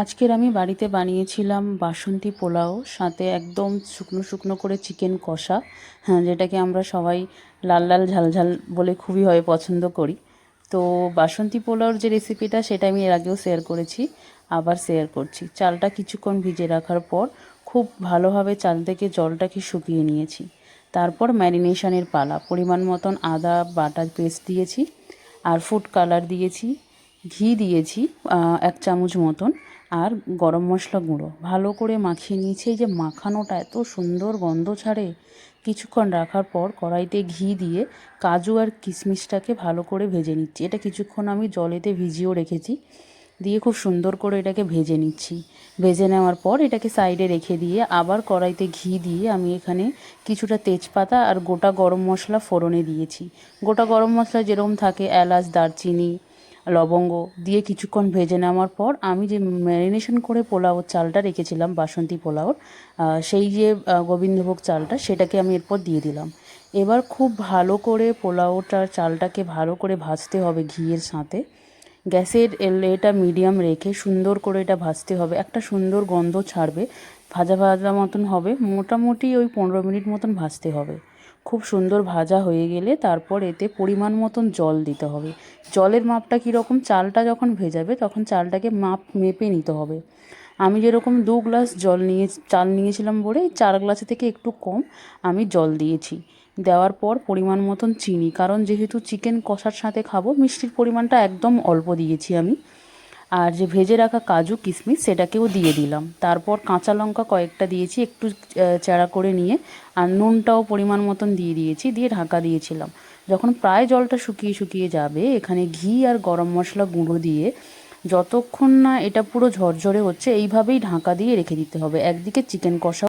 আজকের আমি বাড়িতে বানিয়েছিলাম বাসন্তী পোলাও, সাথে একদম শুকনো শুকনো করে চিকেন কষা, হ্যাঁ, যেটাকে আমরা সবাই লাল লাল ঝাল ঝাল বলে খুবই পছন্দ করি। তো বাসন্তী পোলাওর যে রেসিপিটা, সেটা আমি এর আগেও শেয়ার করেছি, আবার শেয়ার করছি। চালটা কিছুক্ষণ ভিজে রাখার পর খুব ভালোভাবে চাল থেকে জলটাকে শুকিয়ে নিয়েছি। তারপর ম্যারিনেশনের পালা। পরিমাণ মতন আদা বাটা পেস্ট দিয়েছি, আর ফুড কালার দিয়েছি, ঘি দিয়েছি 1 চামচ মতন, আর গরম মশলা গুঁড়ো ভালো করে মাখিয়ে নিয়েছি। এই যে মাখানোটা এত সুন্দর গন্ধ ছাড়ে। কিছুক্ষণ রাখার পর কড়াইতে ঘি দিয়ে কাজু আর কিশমিশটাকে ভালো করে ভেজে নিচ্ছি। এটা কিছুক্ষণ আমি জলেতে ভিজিয়েও রেখেছি, দিয়ে খুব সুন্দর করে এটাকে ভেজে নিচ্ছি। ভেজে নেওয়ার পর এটাকে সাইডে রেখে দিয়ে আবার কড়াইতে ঘি দিয়ে আমি এখানে কিছুটা তেজপাতা আর গোটা গরম মশলা ফোড়নে দিয়েছি। গোটা গরম মশলা যেরকম থাকে, এলাচ, দারচিনি, লবঙ্গ দিয়ে কিছুক্ষণ ভেজে নেওয়ার পর আমি যে ম্যারিনেশন করে পোলাও চালটা রেখেছিলাম বাসন্তী পোলাওর, সেই যে গোবিন্দভোগ চালটা, সেটাকে আমি এরপর দিয়ে দিলাম। এবার খুব ভালো করে পোলাওটার চালটাকে ভালো করে ভাজতে হবে ঘিয়ের সাথে। গ্যাসের এটা মিডিয়াম রেখে সুন্দর করে এটা ভাজতে হবে। একটা সুন্দর গন্ধ ছাড়বে, ভাজা ভাজা মতন হবে। মোটামুটি ওই 15 মিনিট মতন ভাজতে হবে। খুব সুন্দর ভাজা হয়ে গেলে তারপর এতে পরিমাণ মতন জল দিতে হবে। জলের মাপটা কীরকম, চালটা যখন ভেজাবে তখন চালটাকে মেপে নিতে হবে। আমি যেরকম 2 গ্লাস চাল নিয়েছিলাম বলে 4 গ্লাসের থেকে একটু কম আমি জল দিয়েছি। দেওয়ার পর পরিমাণ মতন চিনি, কারণ যেহেতু চিকেন কষার সাথে খাবো, মিষ্টির পরিমাণটা একদম অল্প দিয়েছি আমি। আর যে ভেজে রাখা কাজু কিশমিশ, সেটাকেও দিয়ে দিলাম। তারপর কাঁচা লঙ্কা কয়েকটা দিয়েছি একটু চেরা করে নিয়ে, আর নুনটাও পরিমাণ মতন দিয়ে দিয়েছি, দিয়ে ঢাকা দিয়েছিলাম। যখন প্রায় জলটা শুকিয়ে শুকিয়ে যাবে, এখানে ঘি আর গরম মশলা গুঁড়ো দিয়ে যতক্ষণ না এটা পুরো ঝরঝরে হচ্ছে, এইভাবেই ঢাকা দিয়ে রেখে দিতে হবে। একদিকে চিকেন কষা